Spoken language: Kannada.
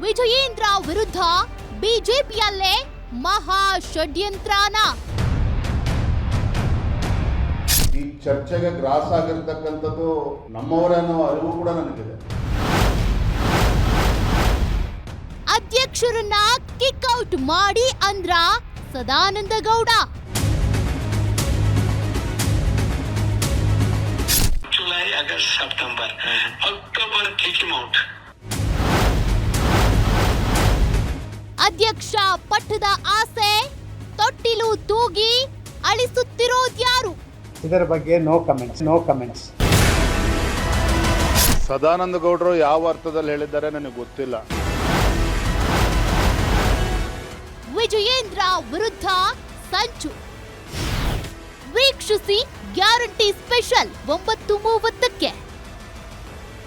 ವಿಜಯೇಂದ್ರ ವಿರುದ್ಧ ಬಿಜೆಪಿಯಲ್ಲೇ ಮಹಾ ಷಡ್ಯಂತ್ರನ. ಈ ಚರ್ಚೆಗೆ ಗ್ರಾಸ ಆಗಿರ್ತಕ್ಕಂಥದ್ದು ನಮ್ಮವರೇ ಅನ್ನೋ ಅರಿವು ಕೂಡ ನನಗಿದೆ. ಅಧ್ಯಕ್ಷರನ್ನ ಕಿಕ್ಔಟ್ ಮಾಡಿ ಅಂದ್ರ ಸದಾನಂದ ಗೌಡ. जुलाई अगस्त सितंबर अक्टूबर किक ಔಟ್. ಅಧ್ಯಕ್ಷ ಪಟ್ಟದ ಆಸೆ ತೊಟ್ಟಿಲು ತೂಗಿ ಅಳಿಸುತ್ತಿರೋದ್ಯಾರು? ಇದರ ಬಗ್ಗೆ ನೋ ಕಮೆಂಟ್ಸ್. ಸದಾನಂದ ಗೌಡರು ಯಾವ ಅರ್ಥದಲ್ಲಿ ಹೇಳಿದ್ದಾರೆ ನನಗೆ ಗೊತ್ತಿಲ್ಲ. ವಿಜಯೇಂದ್ರ ವಿರುದ್ಧ ಸಂಚು. ವೀಕ್ಷಿಸಿ ಗ್ಯಾರಂಟಿ ಸ್ಪೆಷಲ್ 9:30ಕ್ಕೆ.